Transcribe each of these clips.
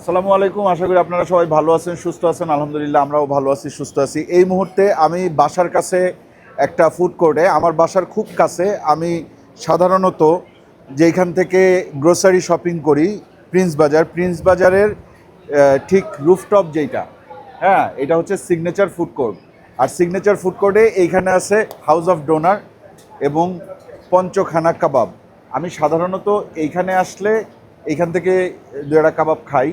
আসসালামু আলাইকুম। আশা করি আপনারা সবাই ভালো আছেন, সুস্থ আছেন। আলহামদুলিল্লাহ আমরাও ভালো আছি, সুস্থ আছি। এই মুহূর্তে আমি বাসার কাছে একটা ফুড কোর্টে, আমার বাসার খুব কাছে, আমি সাধারণত যেইখান থেকে গ্রোসারি শপিং করি, প্রিন্স বাজারের ঠিক রুফটপ যেইটা, হ্যাঁ, এটা হচ্ছে সিগনেচার ফুড কোর্ট। আর সিগনেচার ফুড কোর্টে এইখানে আছে হাউস অফ ডোনার এবং পঞ্চখানা কাবাব। আমি সাধারণত এইখানে আসলে এইখান থেকে দু একটা কাবাব খাই।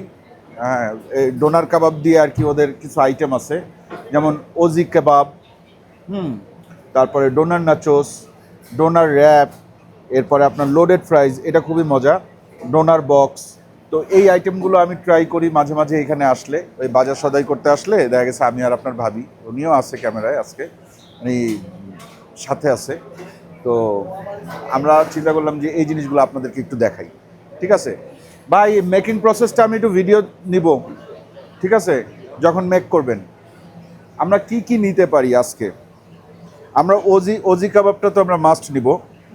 হ্যাঁ, এই ডোনার কাবাব দিয়ে আর কি, ওদের কিছু আইটেম আছে, যেমন ওজি কাবাব, তারপরে ডোনার নাচোস, ডোনার র্যাপ, এরপরে আপনার লোডেড ফ্রাইজ, এটা খুবই মজা, ডোনার বক্স। তো এই আইটেমগুলো আমি ট্রাই করি মাঝে মাঝে এখানে আসলে, ওই বাজার সদাই করতে আসলে দেখা গেছে আমি আর আপনার ভাবি, উনিও আছে ক্যামেরায় আজকে, উনি সাথে আছে। তো আমরা চিন্তা করলাম যে এই জিনিসগুলো আপনাদেরকে একটু দেখাই। ঠিক আছে ভাই, মেকিং প্রসেসটা আমি একটু ভিডিও নিব, ঠিক আছে? যখন মেক করবেন আমরা কি কি নিতে পারি আজকে। আমরা ওজি কাবাবটা তো আমরা মাস্ট নিব।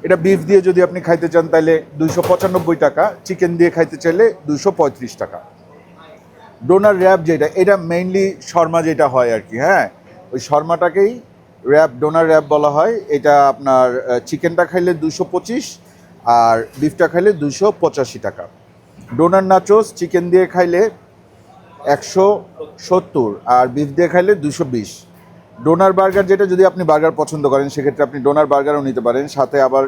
এটা বিফ দিয়ে যদি আপনি খাইতে চান তাহলে 295 টাকা, চিকেন দিয়ে খাইতে চাইলে 235 টাকা। ডোনার র্যাপ যেটা, এটা মেইনলি শর্মা যেটা হয় আর কি, হ্যাঁ, ওই শর্মাটাকেই ডোনার র্যাপ বলা হয়। এটা আপনার চিকেনটা খাইলে 225 আর বিফটা খাইলে 285 টাকা। ডোনার নাচোস চিকেন দিয়ে খাইলে 170 আর বিফ দিয়ে খাইলে 220। ডোনার বার্গার যেটা, যদি আপনি বার্গার পছন্দ করেন সেক্ষেত্রে আপনি ডোনার বার্গারও নিতে পারেন, সাথে আবার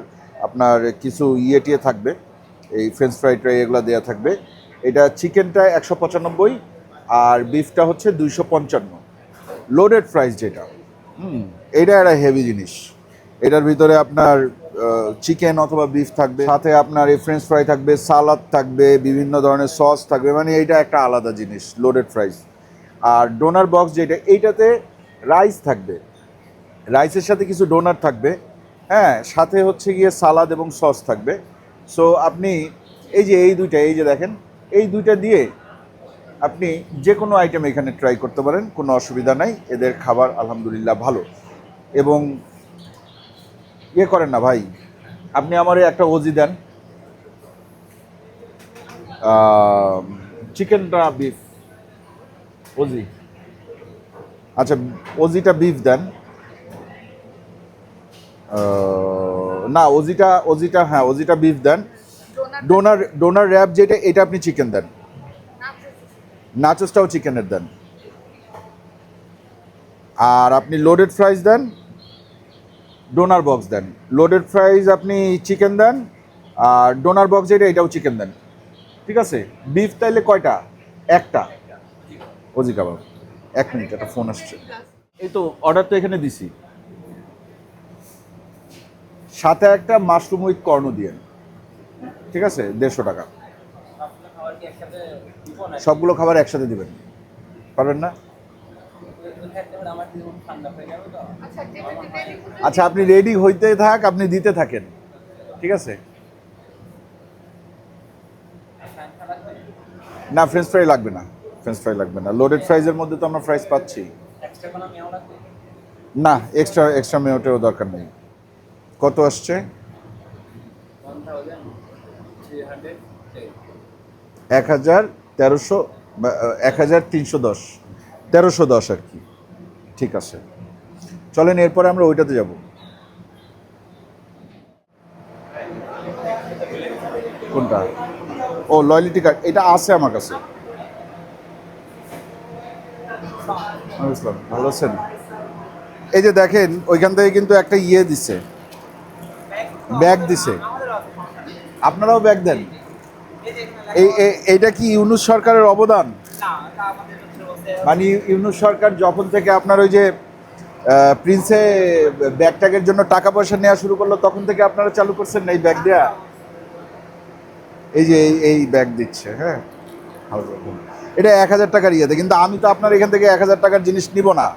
আপনার কিছু টিয়ে থাকবে, এই ফ্রেঞ্চ ফ্রাই ট্রাই এগুলো দেওয়া থাকবে। এটা চিকেনটা 195 আর বিফটা হচ্ছে 255। লোডেড ফ্রাইস যেটা, এটা একটা হেভি জিনিস। এটার ভিতরে আপনার চিকেন অথবা বিফ থাকবে, সাথে আপনার এই ফ্রেঞ্চ ফ্রাই থাকবে, সালাদ থাকবে, বিভিন্ন ধরনের সস থাকবে, মানে এইটা একটা আলাদা জিনিস, লোডেড ফ্রাইস। আর ডোনার বক্স যেটা, এইটাতে রাইস থাকবে, রাইসের সাথে কিছু ডোনার থাকবে, হ্যাঁ, সাথে হচ্ছে গিয়ে সালাদ এবং সস থাকবে। সো আপনি এই যে দেখেন, এই দুইটা দিয়ে আপনি যে কোনো আইটেম এখানে ট্রাই করতে পারেন, কোনো অসুবিধা নাই। এদের খাবার আলহামদুলিল্লাহ ভালো। এবং করেন না ভাই, আপনি আমারে একটা ওজি দেন, চিকেনটা বিফ ওজি, আচ্ছা ওজিটা বিফ দেন। না, ওজিটা হ্যাঁ, ওজিটা বিফ দেন। ডোনার র্যাপ যেটা, এটা আপনি চিকেন দেন, নাচোসটাও চিকেনের দেন। আর আপনি লোডেড ফ্রাইজ দেন, ডোনার বক্স দেন। লোডেড ফ্রাইজ আপনি চিকেন দেন, আর ডোনার বক্স যেটা, এটাও চিকেন দেন। ঠিক আছে, বিফ তাইলে কয়টা? একটা ওজি কাবাব। 1 মিনিট, একটা ফোন আসছে। এই তো অর্ডার তো এখানে দিছি, সাথে একটা মাশরুম উইথ কর্ন দিয়ে, ঠিক আছে, 150 টাকা। সবগুলো খাবার একসাথে দিবেন, পারবেন না? আচ্ছা, আপনি রেডি হইতে থাক, আপনি দিতে থাকেন, ঠিক আছে? না, ফ্রেঞ্চ ফ্রাই লাগবে না, ফ্রেঞ্চ ফ্রাই লাগবে না। লোডেড ফ্রাইজের মধ্যে তো আমরা ফ্রাইজ পাচ্ছি। না, এক্সট্রা মেয়োটেরও দরকার নেই। কত আসছে? 1310, 1310, 1310 আর কি। ঠিক আছে, চলেন এরপরে আমরা ওইটাতে যাব। কোনটা? ও, লয়্যালিটি কার্ড, এটা আছে আমার কাছে। ভালো আছেন? এই যে দেখেন, ওইখান থেকে কিন্তু একটা দিছে, ব্যাগ দিছে। আপনারাও ব্যাগ দেন। এইটা কি ইউনূস সরকারের অবদান? মানে ইউনূস সরকার যখন থেকে আপনার ওই যে প্রিন্সে ব্যাগ ট্যাগের জন্য টাকা পয়সা নেওয়া শুরু করলো, তখন থেকে আপনারা চালু করছেন এই ব্যাগ দেয়া। এই যে এই ব্যাগ দিচ্ছে, হ্যাঁ, এটা 1000 টাকার ইয়েতে, কিন্তু আমি তো আপনার এখান থেকে 1000 টাকার জিনিস নিব না।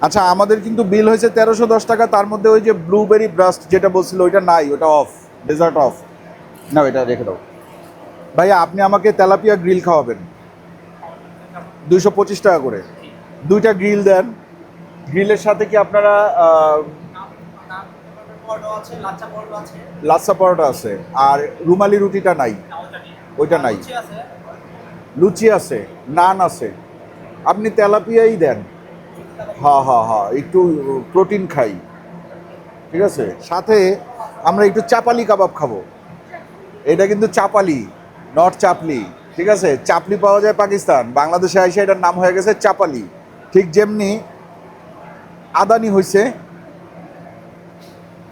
আচ্ছা, আমাদের কিন্তু বিল হয়েছে 1310 টাকা, তার মধ্যে ওই যে ব্লুবেরি ব্রাস্ট যেটা বলছিল ওইটা নাই, ওটা অফ, ডেজার্ট অফ। না, এটা রেখে দাও ভাইয়া। আপনি আমাকে তেলাপিয়া গ্রিল খাওয়াবেন, 225 টাকা করে। 2টা গ্রিল দেন। গ্রিলের সাথে কি আপনারা লাচ্ছা পরোটা আছে, আর রুমালি রুটিটা নাই? ওইটা নাই। লুচি আছে, নান আছে, আপনি তেলাপিয়াই দেন। হ্যাঁ হ্যাঁ হ্যাঁ, একটু প্রোটিন খাই, ঠিক আছে। সাথে আমরা একটু চাপালি কাবাব খাবো। এটা কিন্তু চাপালি, নট চাপলি, ঠিক আছে। চাপলি পাওয়া যায় পাকিস্তান, বাংলাদেশে আইসা এটার নাম হয়ে গেছে চাপালি। ঠিক যেমনি আদানি হয়েছে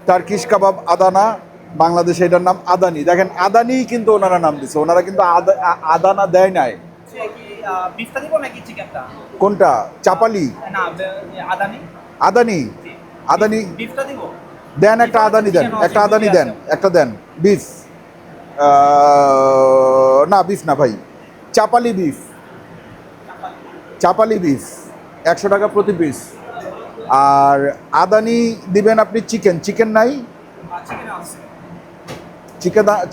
টার্কিশ কাবাব আদানা, বাংলাদেশে এটার নাম আদানি। দেখেন আদানি কিন্তু ওনারা নাম দিচ্ছে, ওনারা কিন্তু আদানা দেয় নাই। কোনটা? চাপালি? আদানি, আদানি দেন, একটা আদানি দেন, একটা আদানি দেন, একটা দেন বিফ। না বিফ না ভাই, চাপালি বিফ, চাপালি বিফ 100 টাকা প্রতি পিস। আর আদানি দিবেন আপনি চিকেন, চিকেন নাই?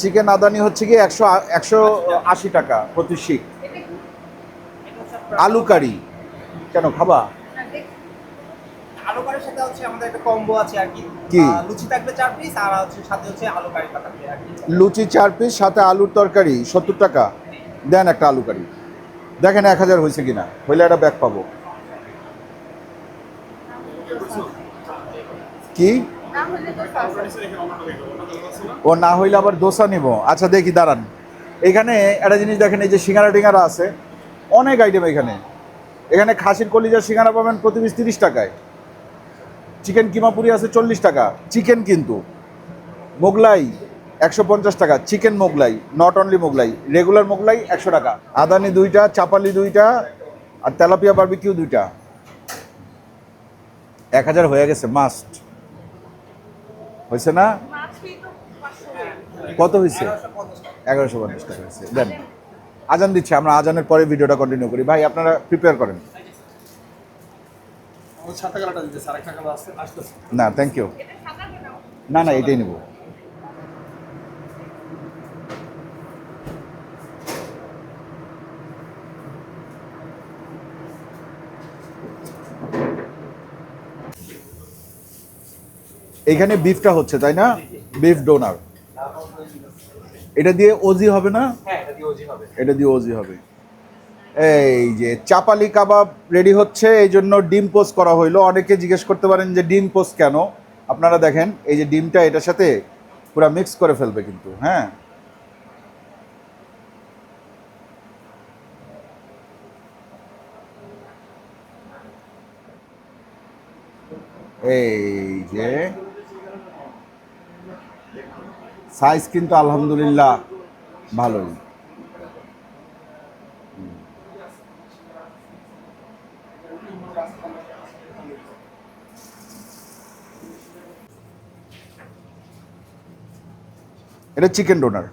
চিকেন আদানি হচ্ছে কি 180 টাকা প্রতি শিক। আলু কারি কেন খাবা? আলু কারির সাথে হচ্ছে আমাদের একটা কম্বো আছে আর কি। লুচি থাকবে 4 পিস, আর হচ্ছে সাথে হচ্ছে আলু কারিটা থাকবে আর কি। লুচি 4 পিস সাথে আলুর তরকারি 70 টাকা। দেন একটা আলু কারি। দেখেন 1000 হয়েছে কিনা, হইলে একটা ব্যাগ পাবো। কি ও না হইলে আবার দোসা নিব? আচ্ছা দেখি দাঁড়ান। এখানে একটা জিনিস দেখেন, এই যে সিঙ্গারা টিঙ্গারা আছে, অনেক আইটেম এখানে। এখানে খাসির কলিজার সিঙ্গারা পাবেন প্রতি পিস 30 টাকায়। চিকেন কিমাপুরি আছে 40 টাকা চিকেন, কিন্তু মোগলাই 150 টাকা chicken Mughlai, not only Mughlai, regular Mughlai 100 টাকা। আদানি 2টা, চাপালি 2টা, আর তেলাপিয়া বারবিকিউ 2টা। 1000 হয়ে গেছে, মাস্ট হয়েছে না? কত হয়েছে? 1150 টাকা হয়েছে। দেন আজান দিচ্ছে, আমরা আজানের পরে ভিডিওটা কন্টিনিউ করি। ভাই আপনারা প্রিপেয়ার করেন। না থ্যাংক ইউ, না না এটাই নেব। এখানে বিফটা হচ্ছে তাই না? Beef doner. এটা দিয়ে ওজি হবে না? এটা দিয়ে ওজি হবে। এই যে চাপালি কাবাব রেডি হচ্ছে, এই জন্য ডিম পোস্ট করা হইলো। অনেকে জিজ্ঞেস করতে পারেন যে ডিম পোস্ট কেন। আপনারা দেখেন এই যে ডিমটা এটার সাথে পুরো মিক্স করে ফেলবে কিন্তু, হ্যাঁ। এই যে সাইজ কিন্তু আলহামদুলিল্লাহ ভালোই। এটা চিকেন ডোনার।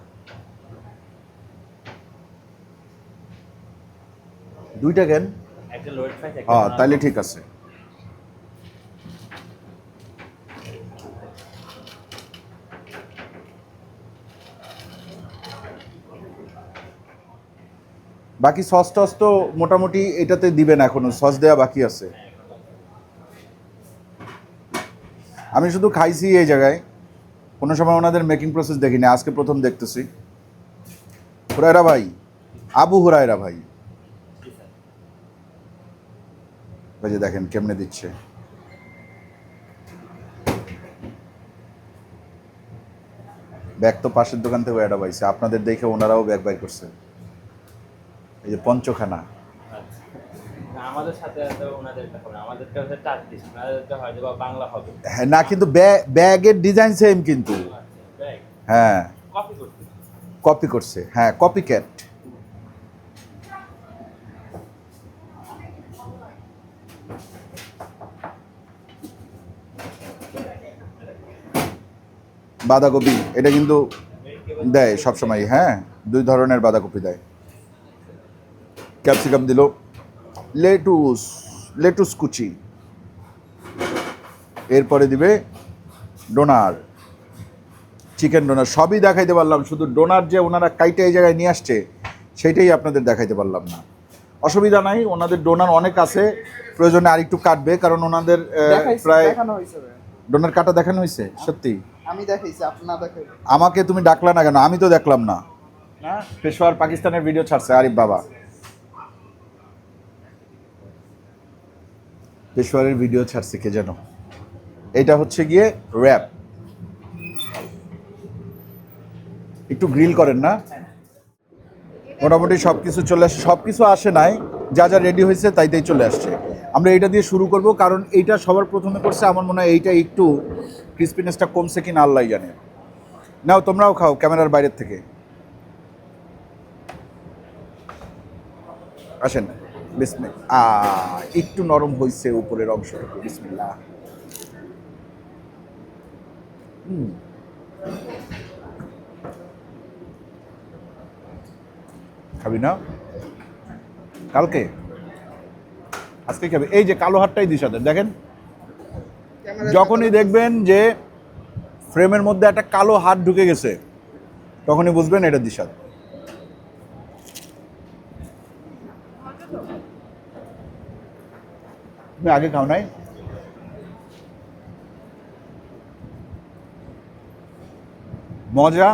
2টা কেন? হ্যাঁ তাইলে ঠিক আছে। বাকি সস টস তো মোটামুটি এটাতে দিবেন, এখনো সস দেওয়া বাকি আছে। আমি শুধু খাইছি এই জায়গায়, কোনো সময় ওনাদের মেকিং প্রসেস দেখিনি, আজকে প্রথম দেখতেছি। হুরায়রা ভাই, আবু হুরায়রা ভাই, এই যে দেখেন কেমনে দিচ্ছে। ব্যাগ তো পাশের দোকান থেকে এটা পাইছে, আপনাদের দেখে ওনারাও ব্যাগ বাই করছে। এই যে পঞ্চখানা। আমাদের সাথে ওনাদেরটা হবে, আমাদেরটা হচ্ছে টার্কিশ, ওনাদেরটা হয়তো বা বাংলা হবে। হ্যাঁ না, কিন্তু ব্যাগের ডিজাইন সেম কিন্তু। হ্যাঁ কপি করছে, হ্যাঁ কপি ক্যাট। বাঁধাকপি এটা কিন্তু দেয় সবসময়, হ্যাঁ 2 ধরনের বাঁধাকপি দেয়। ক্যাপসিকাম দিল, লেটুস, লেটুস কুচি, এরপরে দিবে ডোনার, চিকেন ডোনার। সবই দেখাইতে পারলাম, শুধু ডোনার যে ওনারা কাইটা এই জায়গায় নিয়ে আসছে সেইটাই আপনাদের দেখাইতে পারলাম না। অসুবিধা নাই, ওনাদের ডোনার অনেক আছে, প্রয়োজনে আরেকটু কাটবে, কারণ ওনাদের প্রায় ডোনার কাটা দেখানো হয়েছে। সত্যি আমি দেখাইছি, আপনি না দেখাই। আমাকে তুমি ডাকলা না কেন? আমি তো দেখলাম না। না পেশোয়ার পাকিস্তানের ভিডিও ছাড়ছে আরিফ বাবা, পেশোয়ারের ভিডিও ছাড়ছে কে যেন। এটা হচ্ছে গিয়ে র্যাপ, একটু গ্রিল করেন না। মোটামুটি সব কিছু চলে আসে, সব কিছু আসে নাই, যা যা রেডি হয়েছে তাই তাই চলে আসছে। আমরা এইটা দিয়ে শুরু করব, কারণ এইটা সবার প্রথমে করছে। আমার মনে হয় এইটা একটু ক্রিসপিনেসটা কমছে কিনা আল্লাহ জানে। নাও তোমরাও খাও ক্যামেরার বাইরের থেকে। আসেন, বিসমিল্লাহ। একটু নরম হয়েছে উপরের অংশটুকু, বিসমিল্লাহ। খাবি না কালকে? আজকে খাবে। এই যে কালো হাতটাই দিস সাথে, দেখেন যখনই দেখবেন যে ফ্রেমের মধ্যে একটা কালো হাত ঢুকে গেছে তখনই বুঝবেন এটা দিশাদ। তুমি আগে খাও নাই? মজা,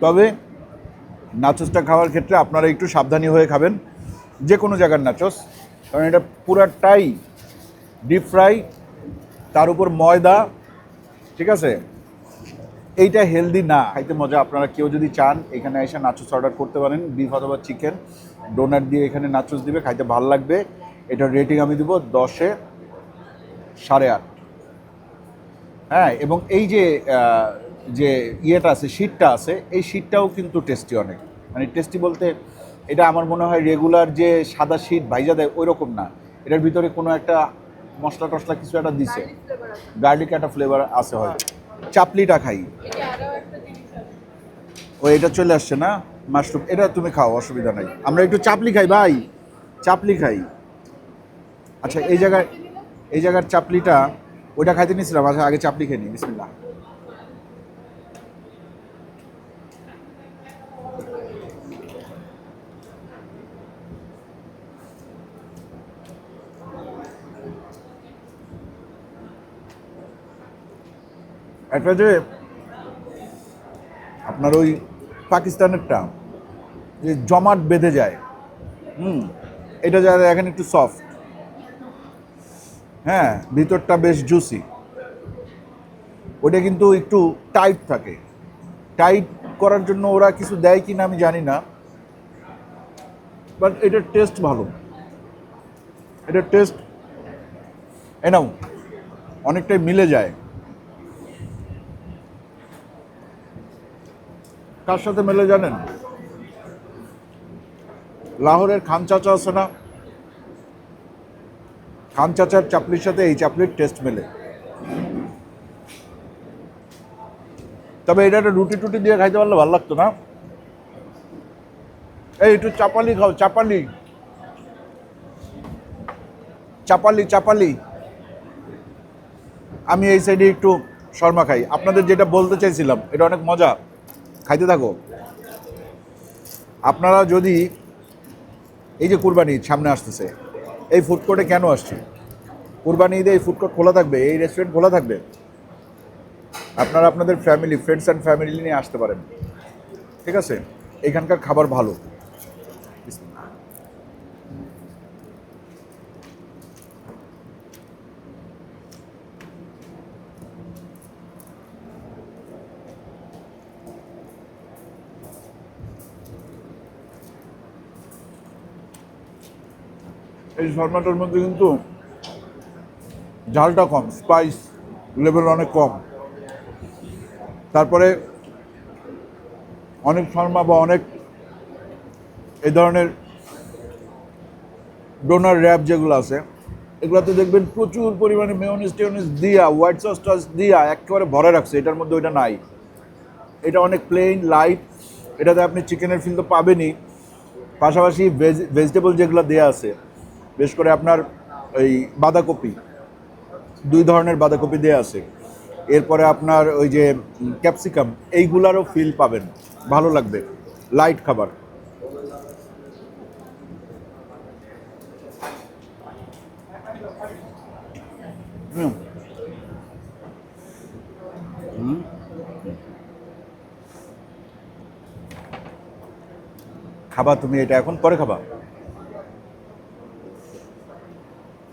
তবে নাচোসটা খাওয়ার ক্ষেত্রে আপনারা একটু সাবধানী হয়ে খাবেন, যে কোনো জায়গার নাচোস, কারণ এটা পুরাটাই ডিপ ফ্রাই, তার উপর ময়দা, ঠিক আছে? এইটা হেলদি না, খাইতে মজা। আপনারা কেউ যদি চান এখানে এসে নাচোস অর্ডার করতে পারেন, বিফ অথবা চিকেন ডোনাট দিয়ে এখানে নাচোস দিবে, খাইতে ভালো লাগবে। এটার রেটিং আমি দিব 10-এ 8.5। হ্যাঁ, এবং এই যে যে ইয়েটা আছে, শীটটা আছে, এই শীটটাও কিন্তু টেস্টি অনেক। মানে টেস্টি বলতে এটা আমার মনে হয় রেগুলার যে সাদা শীট ভাইজা দেয় ওই রকম না, এটার ভিতরে কোনো একটা মশলা টশলা কিছু একটা দিছে, গার্লিক একটা ফ্লেভার আছে হয়তো। চাপলিটা খাই, ও এটা চলে আসছে না মাশরুম, এটা তুমি খাও, অসুবিধা নাই। আমরা একটু চাপলি খাই ভাই, চাপলি খাই। আচ্ছা এই জায়গার চাপলিটা ওইটা খাইতে নিয়েছিলাম, আচ্ছা আগে চাপলি খেয়ে নিই, বিসমিল্লাহ। একটা যে আপনার ওই পাকিস্তানেরটা যে জমাট বেঁধে যায়, এটা যারা এখন একটু সফট, হ্যাঁ ভিতরটা বেশ জুসি, ওটা কিন্তু একটু টাইট থাকে। টাইট করার জন্য ওরা কিছু দেয় কি না আমি জানি না, বাট এটার টেস্ট ভালো, এটার টেস্ট এনাও অনেকটাই মিলে যায়। কার সাথে মেলে জানেন? লাহোরের খান চাচা আছে না, খান চাচার চাপলির সাথে এই চাপলির টেস্ট মেলে। তবে এটা একটা রুটি টুটি দিয়ে খাইতে পারলে ভালো লাগতো না? এই একটু চাপালি খাও, চাপালি চাপালি চাপালি। আমি এই সাইডে একটু শর্মা খাই। আপনাদের যেটা বলতে চাইছিলাম, এটা অনেক মজা, খাইতে থাকো। আপনারা যদি এই যে কুরবানি ঈদ সামনে আসতেছে, এই ফুড কোর্টে কেন আসছে? কুরবানি ঈদে এই ফুড কোর্ট খোলা থাকবে, এই রেস্টুরেন্ট খোলা থাকবে, আপনারা আপনাদের ফ্যামিলি, ফ্রেন্ডস অ্যান্ড ফ্যামিলি নিয়ে আসতে পারেন, ঠিক আছে? এখানকার খাবার ভালো। এই শর্মাটার মধ্যে কিন্তু ঝালটা কম, স্পাইস লেভেল অনেক কম। তারপরে অনেক শর্মা বা অনেক এই ধরনের ডোনার র্যাপ যেগুলো আছে, এগুলোতে দেখবেন প্রচুর পরিমাণে মেয়োনিজ টেয়োনিজ দিয়া, হোয়াইট সস টস দিয়া একেবারে ভরে রাখছে, এটার মধ্যে ওইটা নাই। এটা অনেক প্লেন লাইট, এটাতে আপনি চিকেনের ফিল তো পাবেনই, পাশাপাশি ভেজিটেবল যেগুলো দেওয়া আছে, বেশ করে আপনার ওই বাঁধাকপি, 2 ধরনের বাঁধাকপি দেওয়া আছে, এরপরে আপনার ওই যে ক্যাপসিকাম, এইগুলারও ফিল পাবেন, ভালো লাগবে, লাইট খাবার। খাবা তুমি এটা এখন, পরে খাবা?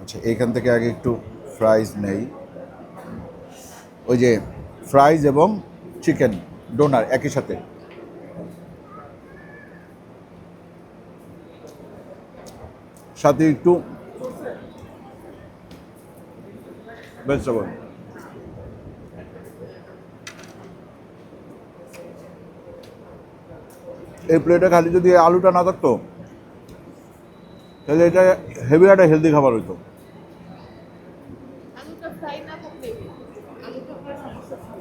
আচ্ছা, এইখান থেকে আগে একটু ফ্রাইজ নেই। ওই যে ফ্রাইজ এবং চিকেন ডোনার একই সাথে। সাথে একটু ভেজিটেবল। এই প্লেটে খালি যদি আলুটা না থাকতো তাহলে এটা হেভি একটা হেলদি খাবার হইতো। আলুটা ফ্রাই না থাকলে আলুটা আপনার সমস্যা ছিল।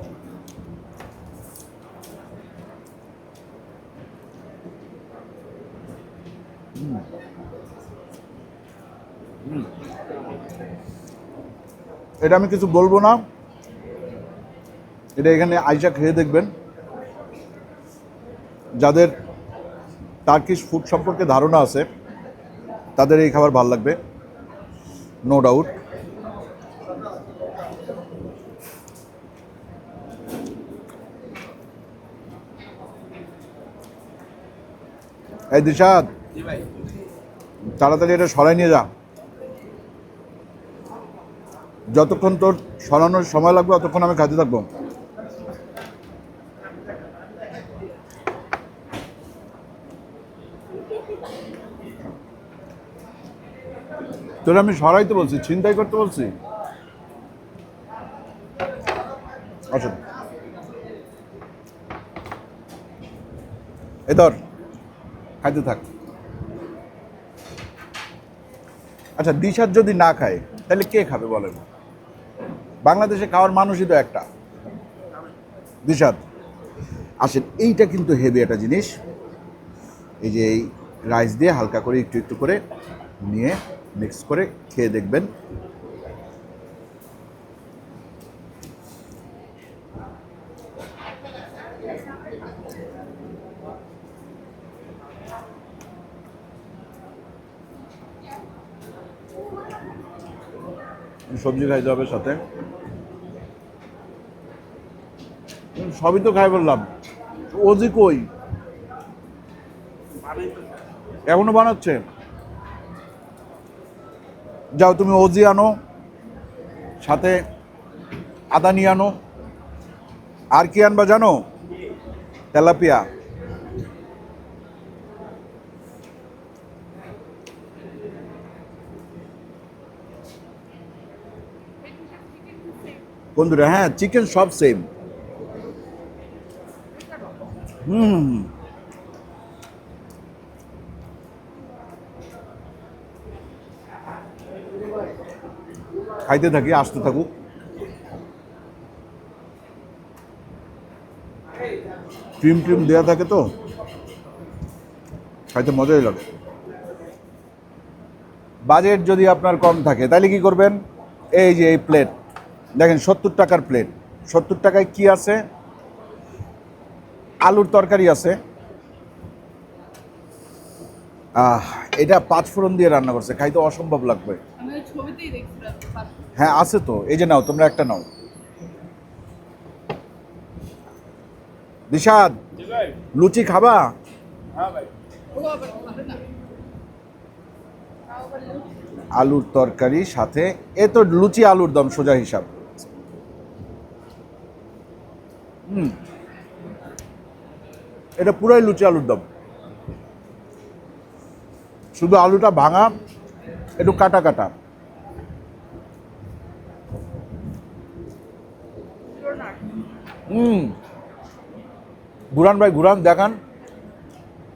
এটা আমি কিছু বলবো না, এটা এখানে আইসা খেয়ে দেখবেন। যাদের টার্কিশ ফুড সম্পর্কে ধারণা আছে তাদের এই খাবার ভালো লাগবে, নো ডাউট। এই দিশাদ, তাড়াতাড়ি এটা সরাই নিয়ে যা। যতক্ষণ তোর সরানোর সময় লাগবে ততক্ষণ আমি খাইতে থাকবো। তোর আমি সরাইতে বলছি, ছিনতাই করতে বলছি? আচ্ছা, এ ধর, খাইতে থাক। আচ্ছা, দিশাদ যদি না খায় তাহলে কে খাবে বলেন? বাংলাদেশে খাওয়ার মানুষই তো একটা, দিশাদ। আসেন, এইটা কিন্তু হেভি একটা জিনিস। এই যে এই রাইস দিয়ে হালকা করে একটু একটু করে নিয়ে মিক্স করে খেয়ে দেখবেন। সবজি খাইতে হবে সাথে, সবই তো খাই বললাম। ওজি কই? এখনো বানাচ্ছে? যাও তুমি ওজি আনো, সাথে আদা নিয়ে আনো। আর কি আনবা জানো? তেলাপিয়া। বন্ধুরা, হ্যাঁ, চিকেন সব সেম। হুম, খাইতে থাকি, আসতে থাকুক। ক্রিম ট্রিম দেওয়া থাকে তো খাইতে মজাই লাগে। বাজেট যদি আপনার কম থাকে তাহলে কি করবেন? এই যে এই প্লেট দেখেন, 70 টাকার প্লেট। 70 টাকায় কি আছে? আলুর তরকারি আছে। এটা 5 ফোড়ন দিয়ে রান্না করছে, খাইতে অসম্ভব লাগবে। আমি ওই ছবিতেই দেখছিলাম তো হ্যাঁ, আছে তো, এই যে নাও, তোমরা একটা নাও। দিশাদ, লুচি খাবা? ও আবার ভালো না। তাও আবার আলুর তরকারি সাথে, এ তো লুচি আলুর দম সোজা হিসাব। এটা পুরাই লুচি আলুর দম, শুধু আলুটা ভাঙা, একটু কাটা কাটা। ঘুরান ভাই, ঘুরান, দেখান।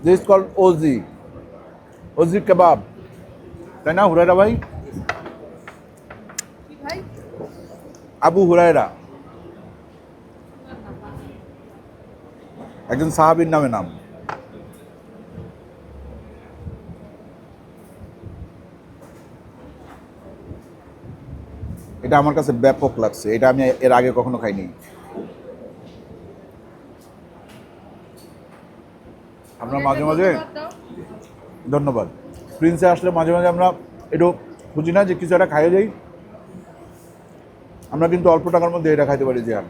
This call OG, OG kebab, তাই না হুরাইরা ভাই? কি ভাই? আবু হুরায়রা, একজন সাহাবীর নামে নাম। এটা আমার কাছে ব্যাপক লাগছে, এটা আমি এর আগে কখনো খাইনি। আমরা মাঝে মাঝে, ধন্যবাদ, প্রিন্সে আসলে মাঝে মাঝে আমরা একটু খুঁজি না যে কিছু একটা খাইয়ে যাই। আমরা কিন্তু অল্প টাকার মধ্যে এটা খাইতে পারি। জিয়ান,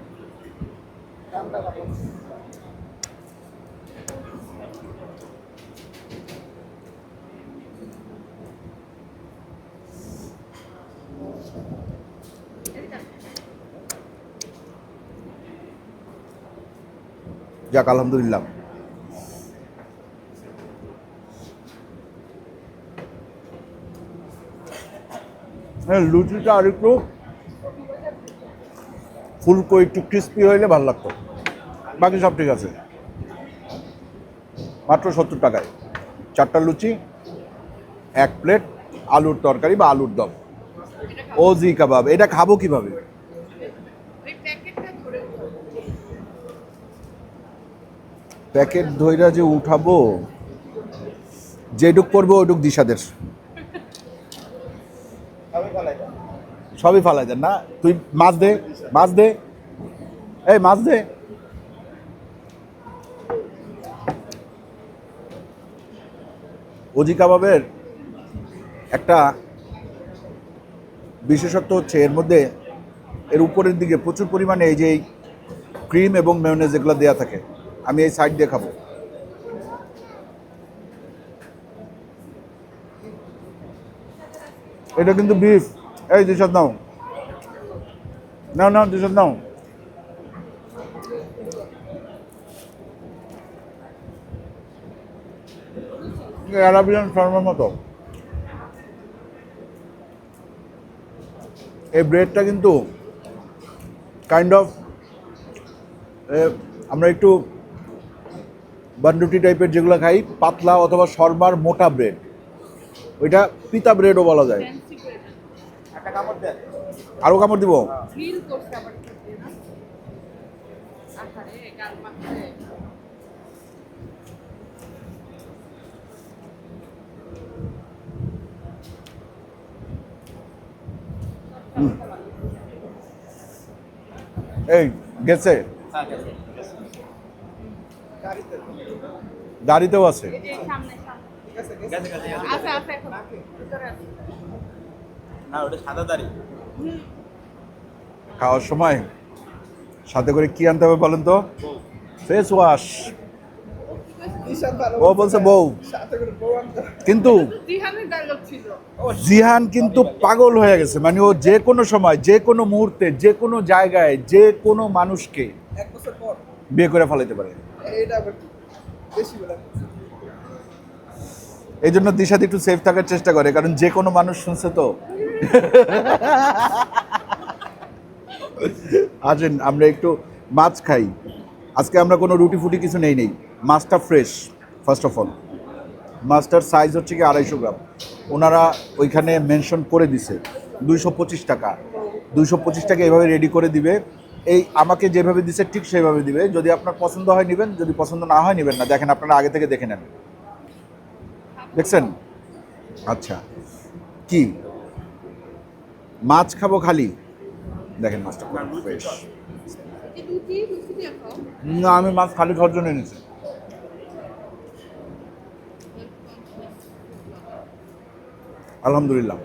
যাক আলহামদুলিল্লাহ। হ্যাঁ, লুচিটা আর একটু ফুলকো একটু ক্রিস্পি হইলে ভালো লাগতো, বাকি সব ঠিক আছে। মাত্র 70 টাকায় 4টা লুচি, 1 প্লেট আলুর তরকারি বা আলুর দম, ওজি কাবাব। এটা খাবো কিভাবে? ওই প্যাকেটটা ধরে প্যাকেট ধইরা যে উঠাবো, যেটুক করবো ওইটুক দিশাদের, সবই ফালাই দেন না। তুই মাছ দে, মাছ দে, এই মাছ দে। ওজি কাবাবের একটা বিশেষত্ব হচ্ছে এর মধ্যে এর উপরের দিকে প্রচুর পরিমাণে এই যে ক্রিম এবং মেয়োনেজ এগুলো দেওয়া থাকে। আমি এই সাইড দিয়ে খাবো। এটা কিন্তু বিফ। এই দিশাদ নাও, নাও নাও দিশাদ নাও। আরাবিয়ান ফার্মের মতো এই ব্রেডটা কিন্তু কাইন্ড অফ আমরা একটু বানরুটি টাইপের যেগুলো খাই, পাতলা অথবা শর্মার মোটা ব্রেড, ওইটা পিতা ব্রেডও বলা যায়। ফ্যান্সি করে দেন। একটা কাপড় দেন। আরও কামড় দিব? গ্রিল করছে আবার খেতে না। আহারে গাল মাখছে। এই গেছে, হ্যাঁ, গেছে, গেছে। গাড়িতেও আছে। এই যে সামনে সামনে। গেছে, গেছে, গেছে। আছে আছে এখন ভিতরে আছে। না, ওটা সাদা দাড়ি। খাওয়ার সময় সাথে করে কি আনতে হবে বলেন তো? Face wash. ও বলছে বউ, কিন্তু জিহানের ডায়লগ ছিল। জিহান কিন্তু পাগল হয়ে গেছে। মানে ও যে কোনো সময়, যে কোনো মুহূর্তে, যে কোনো জায়গায়, যে কোনো মানুষকে 1 বছর পর বিয়ে করে ফেলাইতে পারে। এটা আবার কি? বেশি বলে। এই জন্য দিশাদ একটু সেফ থাকার চেষ্টা করে, কারণ যে কোনো মানুষ শুনছে তো। আসেন আমরা একটু মাছ খাই। আজকে আমরা কোনো রুটি ফুটি কিছু নেই। মাছটা ফ্রেশ। ফার্স্ট অফ অল মাছটার সাইজ হচ্ছে কি 250 গ্রাম। ওনারা ওইখানে মেনশন করে দিছে 225 টাকা। 225 টাকা এভাবে রেডি করে দিবে। এই আমাকে যেভাবে দিছে ঠিক সেইভাবে দিবে। যদি আপনার পছন্দ হয় নেবেন, যদি পছন্দ না হয় নেবেন না। দেখেন, আপনারা আগে থেকে দেখে নেন। দেখছেন? আচ্ছা, কি মাছ খাবো খালি? দেখেন মাছটা ফ্রেশ। এই লুচি লুচি দিয়ে খাও। না, আমি মাছ খালি খাওয়ার জন্য এনেছি। আলহামদুলিল্লাহ।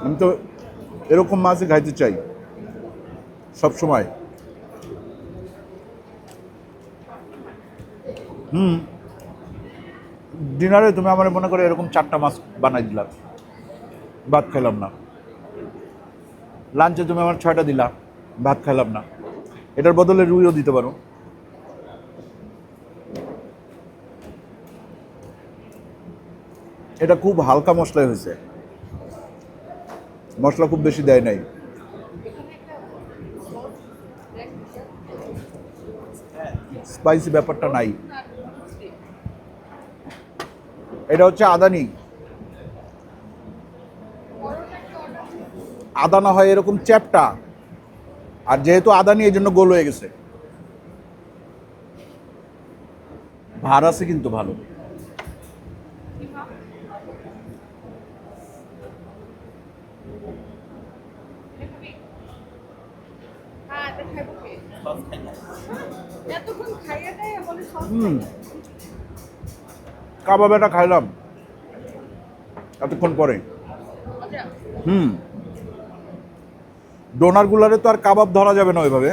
আমি তো এরকম মাছই খাইতে চাই সব সময়। ডিনারে তুমি আমার মনে করে এরকম 4টা মাছ বানাই দিলা, ভাত খেলাম না। লাঞ্চে তুমি আমার 6টা দিলা, ভাত খেলাম না। এটার বদলে রুইও দিতে পারো। এটা খুব হালকা মশলায় হয়েছে, মশলা খুব বেশি দেয় নাই। স্পাইসি ব্যাপারটা নাই। এটা হচ্ছে আদানি। আদা না হয় এরকম চ্যাপটা, আর যেহেতু আদানি এই জন্য গোল হয়ে গেছে। ভার আছে কিন্তু ভালো। হ্যাঁ এটা খাইবো কে? সস খাই না। এতক্ষণ খাইয়ে দেয় বলে সব কাবাব এটা খাইলাম এতক্ষণ পরে। মজা। ডোনারগুলারে তো আর কাবাব ধরা যাবে না ওইভাবে।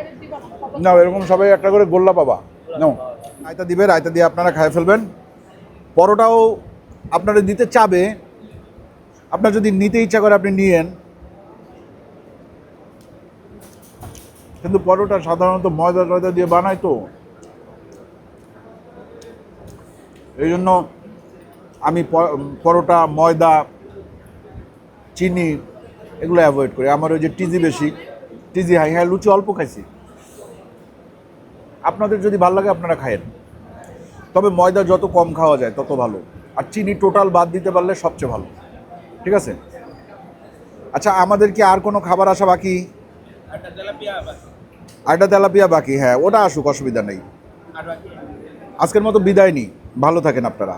বাইরে দিবা না, খাবার না এরকম সবাই একটা করে গোল্লা পাবা নাও রায়তা দিবে, রায়তা দিয়ে আপনারা খায় ফেলবেন। পরোটাও আপনারা দিতে চাবে, আপনার যদি নিতে ইচ্ছা করে আপনি নিয়েন, কিন্তু পরোটা সাধারণত ময়দা টয়দা দিয়ে বানায় তো, এই জন্য আমি পরোটা ময়দা চিনি এগুলো অ্যাভয়েড করি। আমার ওই যে টিজি বেশি, টিজি হাই, হ্যাঁ লুচি অল্প খাইছি, আপনাদের যদি ভালো লাগে আপনারা খায়েন, তবে ময়দা যত কম খাওয়া যায় তত ভালো, আর চিনি টোটাল বাদ দিতে পারলে সবচেয়ে ভালো। ঠিক আছে, আচ্ছা আমাদের কি আর কোনো খাবার আসা বাকি? আরেকটা তেলাপিয়া বাকি, হ্যাঁ ওটা আসুক, অসুবিধা নেই। আজকের মতো বিদায় নিই, ভালো থাকেন আপনারা।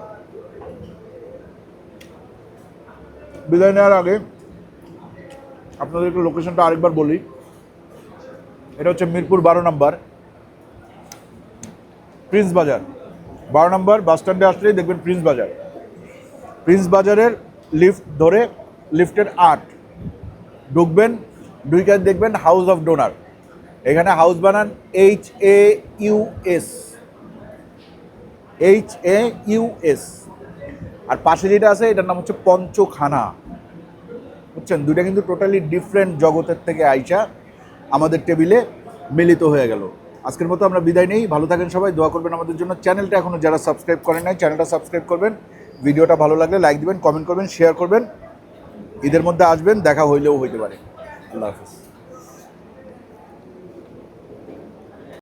বিদায় নেওয়ার আগে আপনাদেরকে লোকেশনটা আরেকবার বলি, এটা হচ্ছে মিরপুর 12 নম্বর প্রিন্স বাজার। 12 নম্বর বাস স্ট্যান্ডে আসলেই দেখবেন প্রিন্স বাজার। প্রিন্স বাজারের লিফট ধরে লিফটের 8 ঢুকবেন, ঢুকে দেখবেন হাউস অফ ডোনার। এখানে হাউস বানান HAUS, HAUS। আর পাশে যেটা আছে এটার নাম হচ্ছে পঞ্চখানা। বুঝছেন, দুইটা কিন্তু টোটালি ডিফারেন্ট জগতের থেকে আইসা আমাদের টেবিলে মিলিত হয়ে গেল। আজকের মতো আমরা বিদায় নেই, ভালো থাকেন সবাই, দোয়া করবেন আমাদের জন্য। চ্যানেলটা এখনও যারা সাবস্ক্রাইব করেন নাই চ্যানেলটা সাবস্ক্রাইব করবেন, ভিডিওটা ভালো লাগলে লাইক দিবেন, কমেন্ট করবেন, শেয়ার করবেন। ঈদের মধ্যে আসবেন, দেখা হইলেও হইতে পারে। আল্লাহ হাফিজ।